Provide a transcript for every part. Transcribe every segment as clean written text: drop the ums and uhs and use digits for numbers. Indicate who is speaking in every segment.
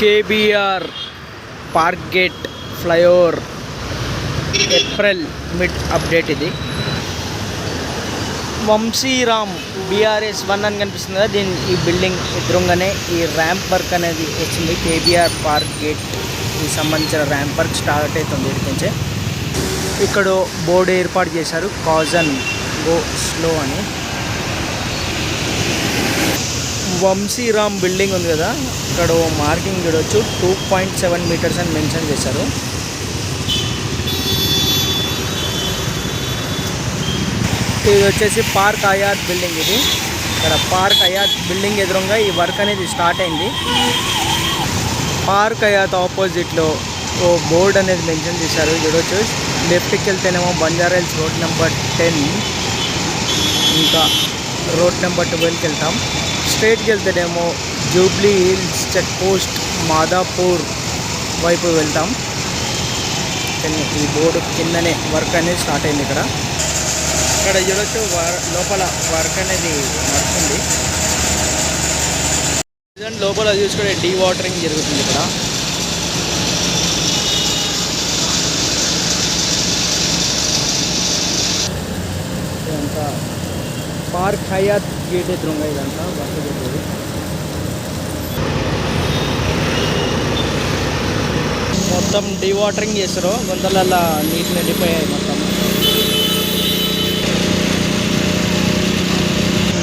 Speaker 1: KBR park gate flyover April mid update. ఇది Vamsiram BRS 1 అని కనిపిస్తుంది కదా, ఈ బిల్డింగ్ ఎదురుగానే ఈ ర్యాంప్ వర్క్ అనేది వచ్చింది. కేబీఆర్ పార్క్ గేట్కి సంబంధించిన ర్యాంప్ వర్క్ స్టార్ట్ అవుతుంది. ఇక్కడి ఇక్కడ బోర్డు ఏర్పాటు చేశారు, కాజన్ గో స్లో అని. వంశీరామ్ బిల్డింగ్ ఉంది కదా, ఇక్కడ మార్కింగ్ చూడవచ్చు 2.7 మీటర్స్ అని మెన్షన్ చేశారు. ఇది వచ్చేసి పార్క్ హయాత్ బిల్డింగ్. ఇది ఇక్కడ పార్క్ హయాత్ బిల్డింగ్ ఎదురుగా ఈ వర్క్ అనేది స్టార్ట్ అయింది. పార్క్ హయాత్ ఆపోజిట్లో ఓ బోర్డ్ అనేది మెన్షన్ చేశారు చూడవచ్చు. లెఫ్ట్కి వెళ్తేనేమో బంజారాహిల్స్ రోడ్ నెంబర్ 10, ఇంకా రోడ్ నెంబర్ 12కి వెళ్తాం. స్ట్రైట్కి వెళ్తేనేమో జూబ్లీ హిల్స్ చెక్ పోస్ట్ మాదాపూర్ వైపు వెళ్తాం. ఈ బోర్డు కిందనే వర్క్ అనేది స్టార్ట్ అయింది. ఇక్కడ చూడొచ్చు లోపల వర్క్ అనేది నడుస్తుంది. లోపల చూసుకుంటే డీ వాటరింగ్ జరుగుతుంది. ఇక్కడ ఇదంతా పార్క్ హయాత్ గేట్ ఎదురుగా ఇదంతా వర్క్ జరుగుతుంది. మొత్తం డీ వాటరింగ్ చేస్తారు, గుంతలల్లో నీళ్ళు నిండిపోయాయి మొత్తం.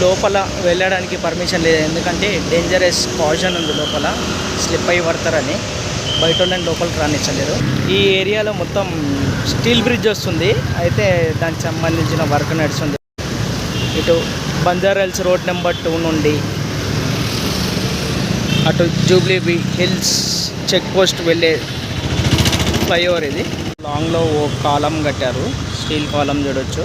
Speaker 1: లోపల వెళ్ళడానికి పర్మిషన్ లేదు, ఎందుకంటే డేంజరస్ కాషన్ ఉంది, లోపల స్లిప్ అయ్యి పడతారని బయట వాళ్ళని లోపలికి రానిచ్చలేరు. ఈ ఏరియాలో మొత్తం స్టీల్ బ్రిడ్జ్ వస్తుంది, అయితే దానికి సంబంధించిన వర్క్ నడుస్తుంది. ఇటు బంజారాహిల్స్ రోడ్ నెంబర్ 2 నుండి అటు జూబ్లీ హిల్స్ చెక్ పోస్ట్ వెళ్ళే ఫ్లైఓవర్. ఇది లాంగ్లో ఓ కాలం కట్టారు, స్టీల్ కాలం చూడవచ్చు.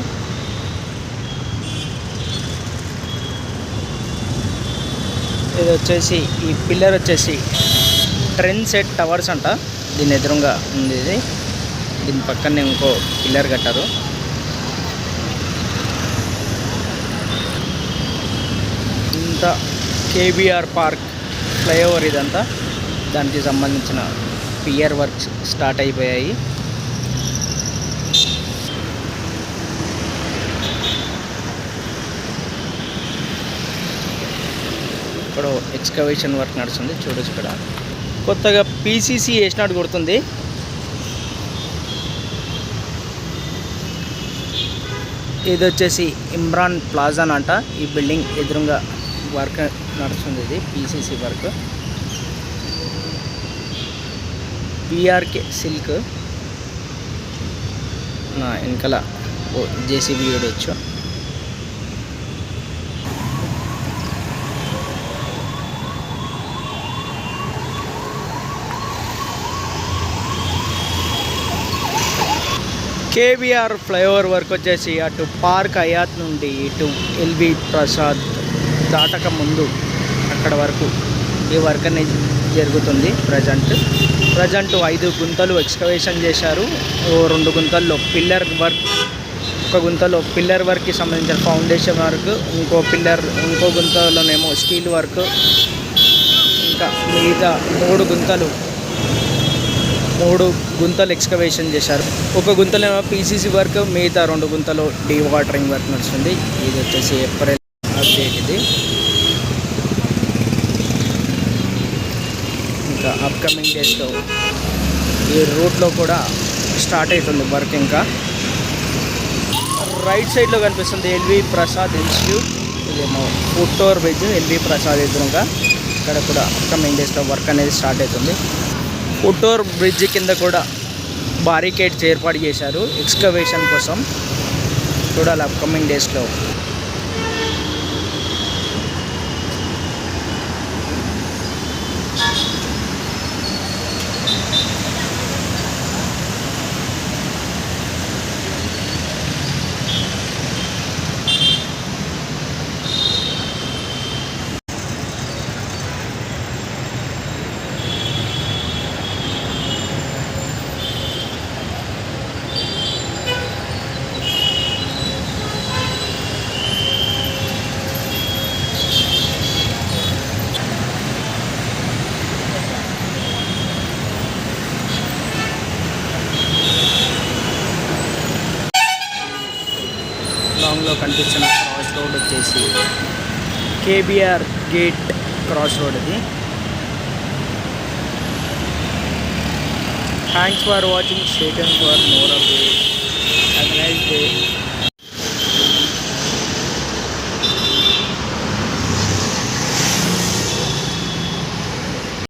Speaker 1: ఇది వచ్చేసి ఈ పిల్లర్ వచ్చేసి ట్రెండ్ సెట్ టవర్స్ అంట, దీని ఎదురుగా ఉంది. ఇది దీని పక్కనే ఇంకో పిల్లర్ కట్టారు. ఇంత కేబీఆర్ పార్క్ ఫ్లైఓవర్ ఇదంతా, దానికి సంబంధించిన పియర్ వర్క్స్ స్టార్ట్ అయిపోయాయి. ఇక్కడ ఎక్స్కవేషన్ వర్క్ నడుస్తుంది చూడొచ్చు. ఇక్కడ కొత్తగా పీసీసీ వేసినట్టు గుర్తుంది. ఇది వచ్చేసి ఇమ్రాన్ ప్లాజా అంట, ఈ బిల్డింగ్ ఎదురుగా వర్క్ నడుస్తుంది. ఇది పీసీసీ వర్క్. బీఆర్కే సిల్క్ నా వెనకాల జేసీబీ చూడవచ్చు. కేబీఆర్ ఫ్లైఓవర్ వర్క్ వచ్చేసి అటు పార్క్ హయాత్ నుండి ఇటు ఎల్వి ప్రసాద్ దాటక ముందు అక్కడ వరకు ఈ వర్క్ అనేది జరుగుతుంది. ప్రజెంట్ 5 గుంతలు ఎక్స్కవేషన్ చేశారు. 2 గుంతల్లో పిల్లర్ వర్క్, ఒక గుంతలో పిల్లర్ వర్క్కి సంబంధించిన ఫౌండేషన్ వర్క్, ఇంకో గుంతలోనేమో స్టీల్ వర్క్, ఇంకా మిగతా 3 గుంతలు ఎక్స్కవేషన్ చేశారు. ఒక గుంతలో పీసీసీ వర్క్, మిగతా 2 గుంతలో డీ వాటరింగ్ వర్క్ నడుస్తుంది. ఇది వచ్చేసి ఏప్రిల్ అప్డేట్. ఇది ఇంకా అప్కమింగ్ డేస్లో ఈ రూట్లో కూడా స్టార్ట్ అవుతుంది వర్క్. ఇంకా రైట్ సైడ్లో కనిపిస్తుంది ఎల్వి ప్రసాద్ ఇన్స్టిట్యూట్, ఇదేమో ఫుట్ఓవర్ బ్రిడ్జ్ ఎల్వి ప్రసాద్ ఎదురుగా. ఇక్కడ కూడా అప్కమింగ్ డేస్లో వర్క్ అనేది స్టార్ట్ అవుతుంది. ఫుట్ఓవర్ బ్రిడ్జ్ కింద కూడా బారికేడ్స్ ఏర్పాటు చేశారు ఎక్స్కవేషన్ కోసం. చూడాలి అప్కమింగ్ డేస్లో. లొకేషన్లో కనిపిస్తున్న క్రాస్ రోడ్ వచ్చేసి కేబిఆర్ గేట్ క్రాస్ రోడ్ ఇది. Thanks for watching. Stay tuned for more updates.